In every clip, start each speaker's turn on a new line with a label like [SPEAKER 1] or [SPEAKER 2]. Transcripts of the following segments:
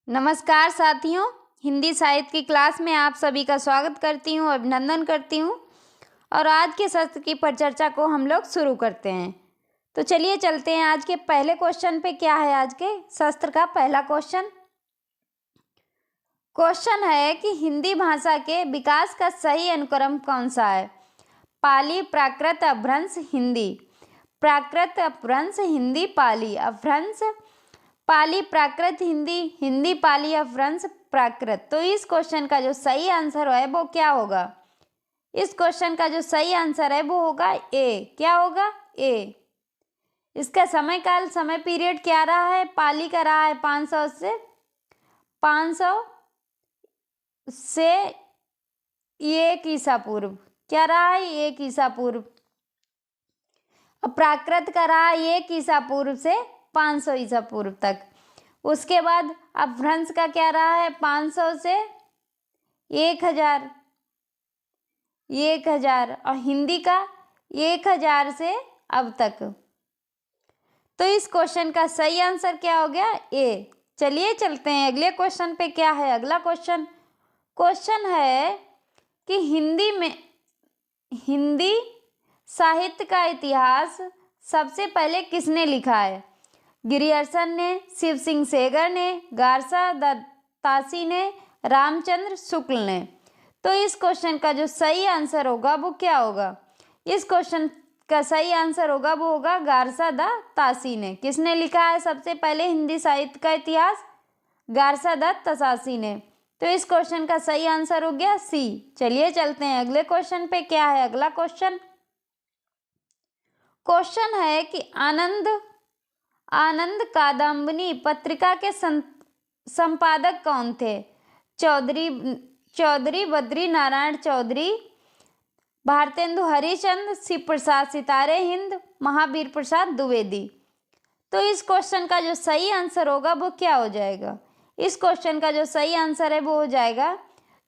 [SPEAKER 1] नमस्कार साथियों, हिंदी साहित्य की क्लास में आप सभी का स्वागत करती हूँ, अभिनंदन करती हूँ। और आज के सत्र की परिचर्चा को हम लोग शुरू करते हैं। तो चलिए चलते हैं आज के पहले क्वेश्चन पे। क्या है आज के सत्र का पहला क्वेश्चन? क्वेश्चन है कि हिंदी भाषा के विकास का सही अनुक्रम कौन सा है? पाली, प्राकृत, अपभ्रंश, हिंदी। प्राकृत, अपभ्रंश, हिंदी, पाली, अपभ्रंश, पाली, प्राकृत, हिंदी, हिंदी, पाली, अपभ्रंश, प्राकृत। तो इस क्वेश्चन का जो सही आंसर है वो क्या होगा? इस क्वेश्चन का जो सही आंसर है वो होगा ए। क्या होगा? ए। इसका समय पीरियड क्या रहा है? पाली का रहा है 500 से 1 ईसा पूर्व। क्या रहा है? 1 ईसा पूर्व। प्राकृत का रहा 1 ईसा पूर्व से 500 ईसा पूर्व तक। उसके बाद अपभ्रंश का क्या रहा है? 500 से 1000 और हिंदी का 1000 से अब तक। तो इस क्वेश्चन का सही आंसर क्या हो गया? ए। चलिए चलते हैं अगले क्वेश्चन पे। क्या है अगला क्वेश्चन? क्वेश्चन है कि हिंदी साहित्य का इतिहास सबसे पहले किसने लिखा है? गिरियर्सन ने, शिव सिंह सेगर ने, गारसा दत्तासी ने, रामचंद्र शुक्ल ने। तो इस क्वेश्चन का जो सही आंसर होगा वो क्या होगा? इस क्वेश्चन का सही आंसर होगा वो होगा गारसा दत्तासी ने। किसने लिखा है सबसे पहले हिंदी साहित्य का इतिहास? गारसा दत्तासी ने। तो इस क्वेश्चन का सही आंसर हो गया सी। चलिए चलते हैं अगले क्वेश्चन पे। क्या है अगला क्वेश्चन? क्वेश्चन है कि आनंद कादम्बिनी पत्रिका के संपादक कौन थे? चौधरी बद्री नारायण चौधरी, भारतेंदु हरिश्चंद्र, शिव प्रसाद सितारे हिंद, महावीर प्रसाद द्विवेदी। तो इस क्वेश्चन का जो सही आंसर होगा वो क्या हो जाएगा? इस क्वेश्चन का जो सही आंसर है वो हो जाएगा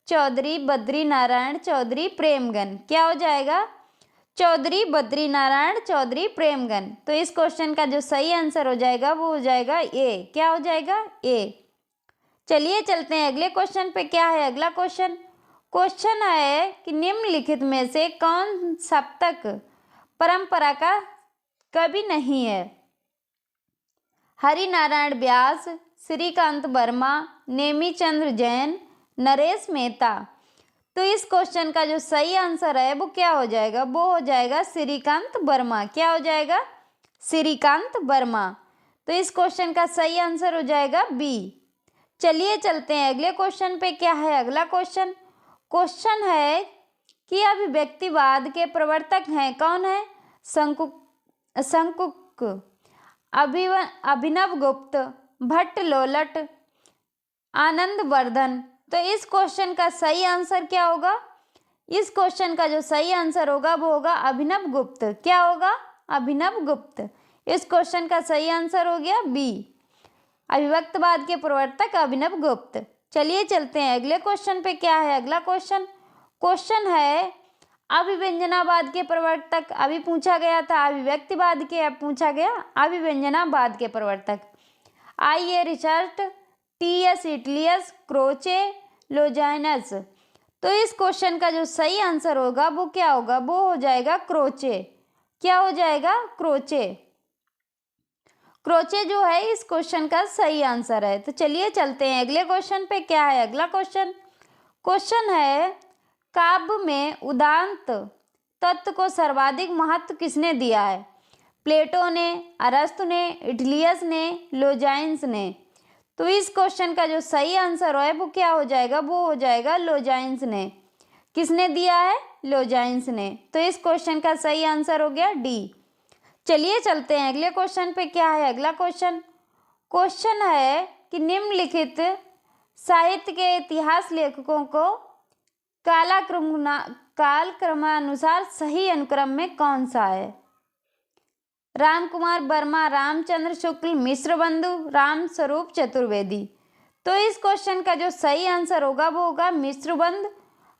[SPEAKER 1] चौधरी बद्री नारायण चौधरी प्रेमगन। क्या हो जाएगा? चौधरी बद्री नारायण चौधरी प्रेमगन। तो इस क्वेश्चन का जो सही आंसर हो जाएगा वो हो जाएगा ए। क्या हो जाएगा? ए। चलिए चलते हैं अगले क्वेश्चन पे। क्या है अगला क्वेश्चन? क्वेश्चन है कि निम्नलिखित में से कौन सप्तक परंपरा का कवि नहीं है? हरि नारायण व्यास, श्रीकांत वर्मा, नेमीचंद्र जैन, नरेश मेहता। तो इस क्वेश्चन का जो सही आंसर है वो क्या हो जाएगा? वो हो जाएगा श्रीकांत वर्मा। क्या हो जाएगा? श्रीकांत वर्मा। तो इस क्वेश्चन का सही आंसर हो जाएगा बी। चलिए चलते हैं अगले क्वेश्चन पे। क्या है अगला क्वेश्चन? क्वेश्चन है कि अभिव्यक्तिवाद के प्रवर्तक हैं कौन है? शंकुक, अभिनव गुप्त, भट्ट लोलट, आनंद वर्धन। तो इस क्वेश्चन का सही आंसर क्या होगा? इस क्वेश्चन का जो सही आंसर होगा वो होगा अभिनव गुप्त। क्या होगा? अभिनव गुप्त। इस क्वेश्चन का सही आंसर हो गया बी, अभिव्यक्तिवाद के प्रवर्तक अभिनव गुप्त। चलिए चलते हैं अगले क्वेश्चन पे। क्या है अगला क्वेश्चन? क्वेश्चन है अभिव्यंजनावाद के प्रवर्तक। अभी पूछा गया था अभिव्यक्तिवाद के, अब पूछा गया अभिव्यंजनावाद के प्रवर्तक। आई.ए. Richard, T S. इटलियस, क्रोचे, लोजाइनस। तो इस क्वेश्चन का जो सही आंसर होगा वो क्या होगा? वो हो जाएगा क्रोचे। क्या हो जाएगा? क्रोचे। क्रोचे जो है इस क्वेश्चन का सही आंसर है। तो चलिए चलते हैं अगले क्वेश्चन पे। क्या है अगला क्वेश्चन? क्वेश्चन है काव्य में उदात्त तत्व को सर्वाधिक महत्व किसने दिया है? प्लेटो ने, अरस्तु ने, इटलियस ने, लोजाइन्स ने। तो इस क्वेश्चन का जो सही आंसर है वो क्या हो जाएगा? वो हो जाएगा लोजाइन्स ने। किसने दिया है? लोजाइन्स ने। तो इस क्वेश्चन का सही आंसर हो गया डी। चलिए चलते हैं अगले क्वेश्चन पे। क्या है अगला क्वेश्चन? क्वेश्चन है कि निम्नलिखित साहित्य के इतिहास लेखकों को कालक्रमानुसार सही अनुक्रम में कौन सा है? रामकुमार वर्मा, रामचंद्र शुक्ल, मिश्र बंधु, राम स्वरूप चतुर्वेदी। तो इस क्वेश्चन का जो सही आंसर होगा वो होगा मिश्र बंधु,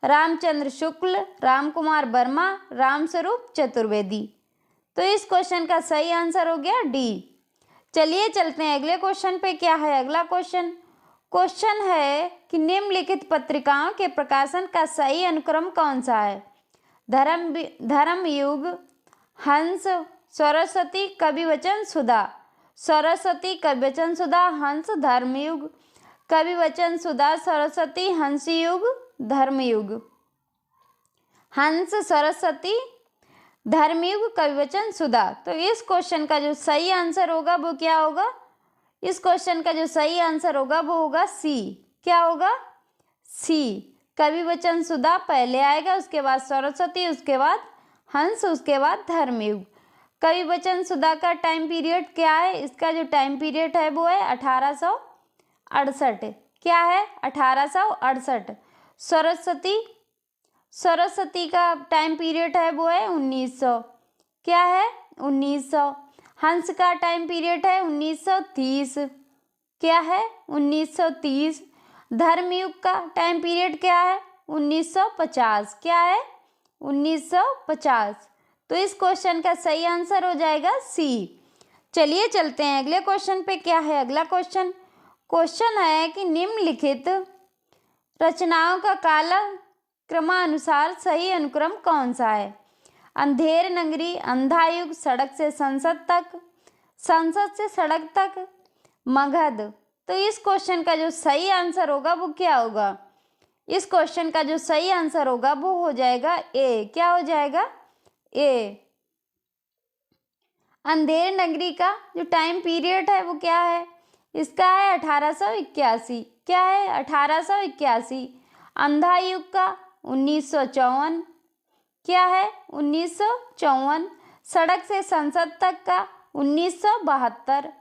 [SPEAKER 1] रामचंद्र शुक्ल, रामकुमार वर्मा, राम स्वरूप चतुर्वेदी। तो इस क्वेश्चन का सही आंसर हो गया डी। चलिए चलते हैं अगले क्वेश्चन पे। क्या है अगला क्वेश्चन? क्वेश्चन है कि निम्नलिखित पत्रिकाओं के प्रकाशन का सही अनुक्रम कौन सा है? धर्मयुग, हंस, सरस्वती, कविवचन सुधा। सरस्वती, कविवचन सुधा, हंस, धर्मयुग। कविवचन सुधा, सरस्वती, हंस युग, धर्मयुग। हंस, सरस्वती, धर्मयुग, कविवचन सुधा। तो इस क्वेश्चन का जो सही आंसर होगा वो क्या होगा? इस क्वेश्चन का जो सही आंसर होगा वो होगा सी। क्या होगा? सी। कविवचन सुधा पहले आएगा, उसके बाद सरस्वती, उसके बाद हंस, उसके बाद धर्मयुग। कविवचन सुधा का टाइम पीरियड क्या है? इसका जो टाइम पीरियड है वो है 1868। क्या है? 1868। सरस्वती का टाइम पीरियड है वो है 1900। क्या है? 1900। हंस का टाइम पीरियड है 1930। क्या है? 1930। धर्मयुग का टाइम पीरियड क्या है? 1950। क्या है? 1950। तो इस क्वेश्चन का सही आंसर हो जाएगा सी। चलिए चलते हैं अगले क्वेश्चन पे। क्या है अगला क्वेश्चन? क्वेश्चन है कि निम्नलिखित रचनाओं का काल क्रमानुसार सही अनुक्रम कौन सा है? अंधेर नगरी, अंधा युग, सड़क से संसद तक, संसद से सड़क तक, मगध। तो इस क्वेश्चन का जो सही आंसर होगा वो क्या होगा? इस क्वेश्चन का जो सही आंसर होगा वो हो जाएगा ए। क्या हो जाएगा? ए। अंधेर नगरी का जो टाइम पीरियड है वो क्या है? इसका है 1881। क्या है? 1881। अंधा युग का 1954। क्या है? 1954। सड़क से संसद तक का 1972।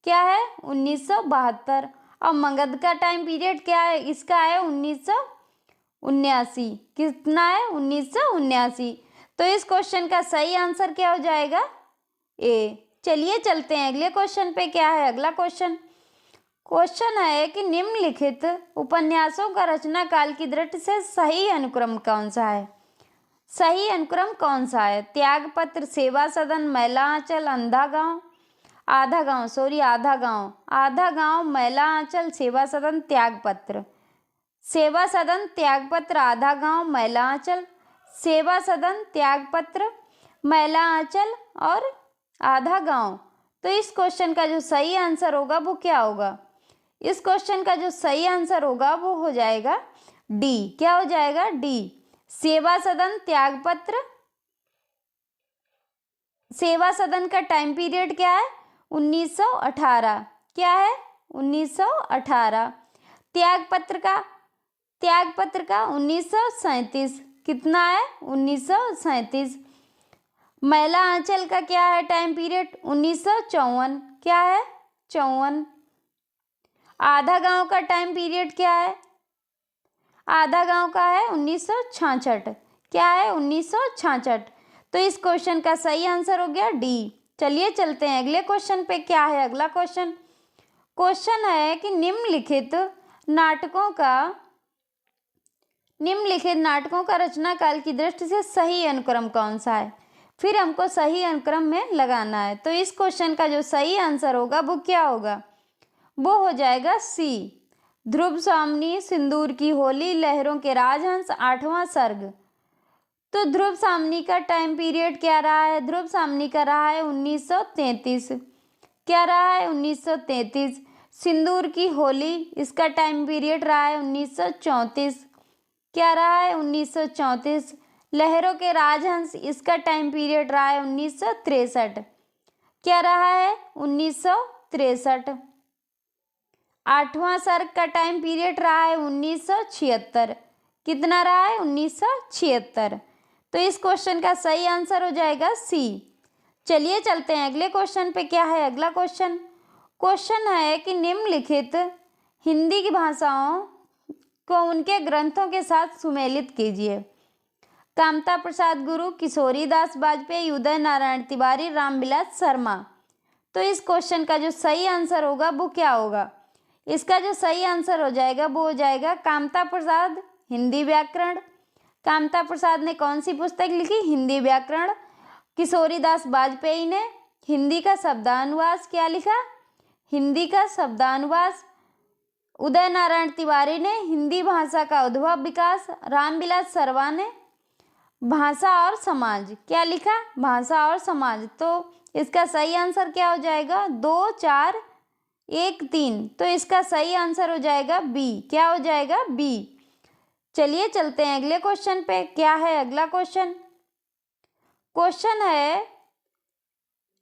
[SPEAKER 1] क्या है? 1972। और मगध का टाइम पीरियड क्या है? इसका है 1979। कितना है? 1979। तो इस क्वेश्चन का सही आंसर क्या हो जाएगा? ए। चलिए चलते हैं अगले क्वेश्चन पे। क्या है अगला क्वेश्चन? क्वेश्चन है कि निम्नलिखित उपन्यासों का रचना काल की दृष्टि से सही अनुक्रम कौन सा है? सही अनुक्रम कौन सा है? त्यागपत्र, सेवा सदन, मैला आंचल, आधा गांव, आधा गांव, मैला आंचल, सेवा सदन, त्यागपत्र। सेवा सदन, त्यागपत्र, आधा गांव, मैला आंचल। सेवा सदन, त्यागपत्र, मैला आंचल और आधा गांव। तो इस क्वेश्चन का जो सही आंसर होगा वो क्या होगा? इस क्वेश्चन का जो सही आंसर होगा वो हो जाएगा डी। क्या हो जाएगा? डी। सेवा सदन, त्यागपत्र। सेवा सदन का टाइम पीरियड क्या है? 1918। क्या है? 1918। त्यागपत्र का 1937। कितना है? 1937। मैला आंचल का क्या है टाइम पीरियड? 1954। क्या है? 54। आधा गांव का टाइम पीरियड क्या है? आधा गांव का है 1966। क्या है? 1966। तो इस क्वेश्चन का सही आंसर हो गया डी। चलिए चलते हैं अगले क्वेश्चन पे। क्या है अगला क्वेश्चन? क्वेश्चन है कि निम्नलिखित नाटकों का रचना काल की दृष्टि से सही अनुक्रम कौन सा है? फिर हमको सही अनुक्रम में लगाना है। तो इस क्वेश्चन का जो सही आंसर होगा वो क्या होगा? वो हो जाएगा सी। ध्रुव सामनी, सिंदूर की होली, लहरों के राजहंस, आठवां सर्ग। तो ध्रुव सामनी का टाइम पीरियड क्या रहा है? ध्रुव सामनी का रहा है 1933। क्या रहा है? 1933। सिंदूर की होली, इसका टाइम पीरियड रहा है 1934। क्या रहा है? 1934। लहरों के राजहंस, इसका टाइम पीरियड रहा है 1963। क्या रहा है? 1963। आठवां सर्ग का टाइम पीरियड रहा है 1976। कितना रहा है? 1976। तो इस क्वेश्चन का सही आंसर हो जाएगा सी। चलिए चलते हैं अगले क्वेश्चन पे। क्या है अगला क्वेश्चन? क्वेश्चन है कि निम्नलिखित हिंदी की भाषाओं को उनके ग्रंथों के साथ सुमेलित कीजिए। कामता प्रसाद गुरु, किशोरी दास वाजपेयी, उदय नारायण तिवारी, रामविलास शर्मा। तो इस क्वेश्चन का जो सही आंसर होगा वो क्या होगा? इसका जो सही आंसर हो जाएगा वो हो जाएगा कामता प्रसाद, हिंदी व्याकरण। कामता प्रसाद ने कौन सी पुस्तक लिखी? हिंदी व्याकरण। किशोरी दास वाजपेयी ने हिंदी का शब्दानुवाद क्या लिखा? हिंदी का शब्दानुवाद। उदय नारायण तिवारी ने हिंदी भाषा का उद्भव विकास, रामविलास शर्मा ने भाषा और समाज, क्या लिखा, भाषा और समाज। तो इसका सही आंसर क्या हो जाएगा, 2 4 1 3। तो इसका सही आंसर हो जाएगा बी, क्या हो जाएगा, बी। चलिए चलते हैं अगले क्वेश्चन पे। क्या है अगला क्वेश्चन, क्वेश्चन है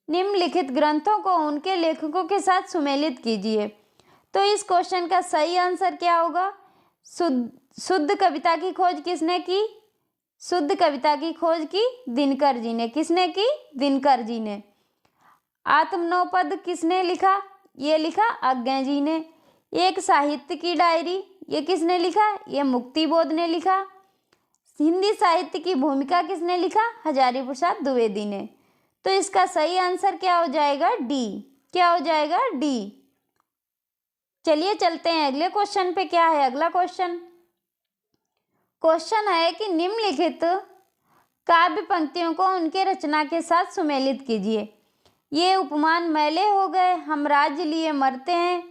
[SPEAKER 1] निम्नलिखित ग्रंथों को उनके लेखकों के साथ सुमेलित कीजिए। तो इस क्वेश्चन का सही आंसर क्या होगा, शुद्ध कविता की खोज किसने की, शुद्ध कविता की खोज की दिनकर जी ने, किसने की, दिनकर जी ने। आत्मनोपद किसने लिखा, ये लिखा अज्ञे जी ने। एक साहित्य की डायरी, ये किसने लिखा, ये मुक्तिबोध ने लिखा। हिंदी साहित्य की भूमिका किसने लिखा, हजारी प्रसाद द्विवेदी ने। तो इसका सही आंसर क्या हो जाएगा, डी, क्या हो जाएगा, डी। चलिए चलते हैं अगले क्वेश्चन पे। क्या है अगला क्वेश्चन, क्वेश्चन है कि निम्नलिखित काव्य पंक्तियों को उनके रचना के साथ सुमेलित कीजिए। ये उपमान मैले हो गए, हम राज्य लिए मरते हैं,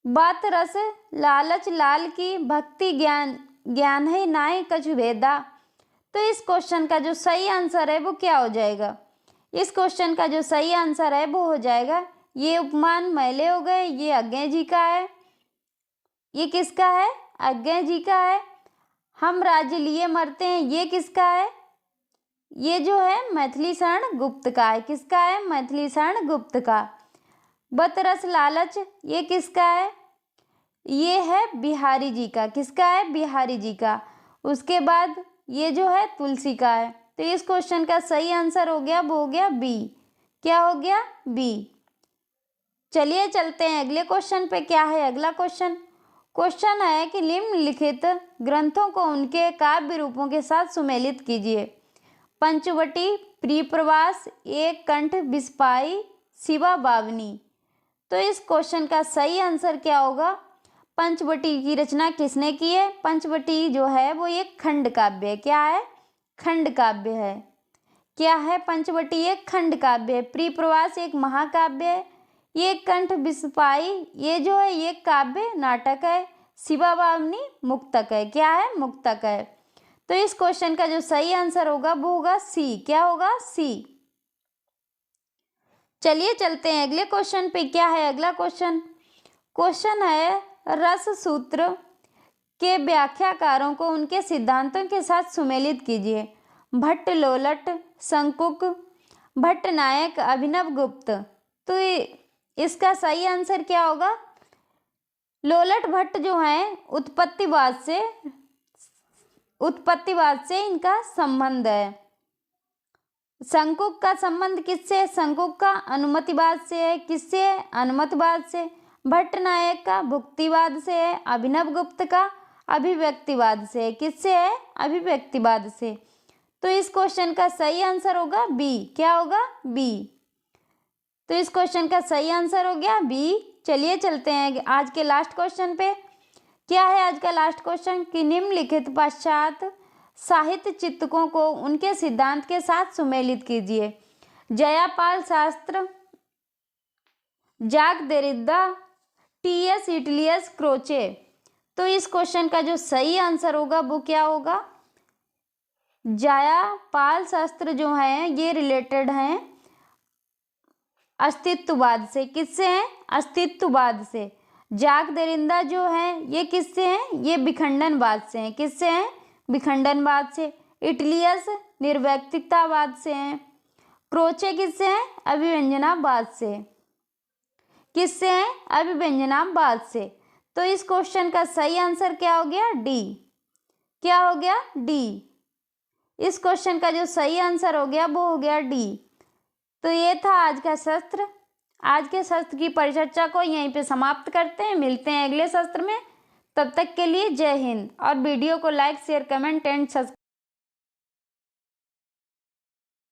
[SPEAKER 1] बात रस लालच लाल की, भक्ति ज्ञान ज्ञान है नाय कछु भेदा। तो इस क्वेश्चन का जो सही आंसर है वो क्या हो जाएगा, इस क्वेश्चन का जो सही आंसर है वो हो जाएगा ये उपमान मैले हो गए, ये अज्ञे जी का है, ये किसका है, अज्ञे जी का है। हम राज्य लिए मरते हैं, ये किसका है, ये जो है मैथिली शरण गुप्त का है, किसका है, मैथिली शरण गुप्त का। बतरस लालच ये किसका है, ये है बिहारी जी का, किसका है, बिहारी जी का। उसके बाद ये जो है तुलसी का है। तो इस क्वेश्चन का सही आंसर हो गया, वो हो गया बी, क्या हो गया, बी। चलिए चलते हैं अगले क्वेश्चन पे। क्या है अगला क्वेश्चन, क्वेश्चन है कि निम्नलिखित ग्रंथों को उनके काव्य रूपों के साथ सुमेलित कीजिए। पंचवटी, प्रियप्रवास, एक कंठ, बिस्पाई, शिवा बावनी। तो इस क्वेश्चन का सही आंसर क्या होगा, पंचवटी की रचना किसने की है, पंचवटी जो है वो एक खंड काव्य है, क्या है, खंड काव्य है। क्या है, पंचवटी एक खंड काव्य है। प्रियप्रवास एक महाकाव्य है। ये कंठ बिस्पाई ये जो है ये काव्य नाटक है। शिवा बावनी मुक्तक है, क्या है, मुक्तक है। तो इस क्वेश्चन का जो सही आंसर होगा वो होगा सी, क्या होगा, सी। चलिए चलते हैं अगले क्वेश्चन पे। क्या है अगला क्वेश्चन, क्वेश्चन है रस सूत्र के व्याख्याकारों को उनके सिद्धांतों के साथ सुमेलित कीजिए। भट्ट लोलट, शंकुक, भट्टनायक, अभिनव गुप्त। तो इसका सही आंसर क्या होगा, लोलट भट्ट जो हैं उत्पत्तिवाद से इनका संबंध है। शंकुक का संबंध किससे, शंकुक का अनुमतिवाद से है, किससे है, अनुमतिवाद से। भट्टनायक का भुक्तिवाद से है। अभिनव गुप्त का अभिव्यक्तिवाद से है, किससे है, अभिव्यक्तिवाद से। तो इस क्वेश्चन का सही आंसर होगा बी, क्या होगा, बी। तो इस क्वेश्चन का सही आंसर हो गया बी। चलिए चलते हैं आज के लास्ट क्वेश्चन पे। क्या है आज का लास्ट क्वेश्चन कि निम्नलिखित पश्चात साहित्य चिन्तकों को उनके सिद्धांत के साथ सुमेलित कीजिए। जयापाल शास्त्र, जाक देरिदा, टी.एस. इटलियस, क्रोचे। तो इस क्वेश्चन का जो सही आंसर होगा वो क्या होगा, जयापाल शास्त्र जो है ये रिलेटेड हैं अस्तित्ववाद से, किससे हैं, अस्तित्ववाद से। जाक देरिंदा जो है ये किससे हैं, ये विखंडनवाद से हैं, किससे हैं, विखंडनवाद से। इटलियस निर्वैयक्तिकतावाद से हैं। क्रोचे किससे हैं, अभिव्यंजनावाद से, किससे हैं, अभिव्यंजनावाद से। तो इस क्वेश्चन का सही आंसर क्या हो गया, डी, क्या हो गया, डी। इस क्वेश्चन का जो सही आंसर हो गया वो हो गया डी। तो ये था आज का शस्त्र। आज के शस्त्र की परिचर्चा को यहीं पे समाप्त करते हैं, मिलते हैं अगले शस्त्र में। तब तक के लिए जय हिंद। और वीडियो को like share comment and subscribe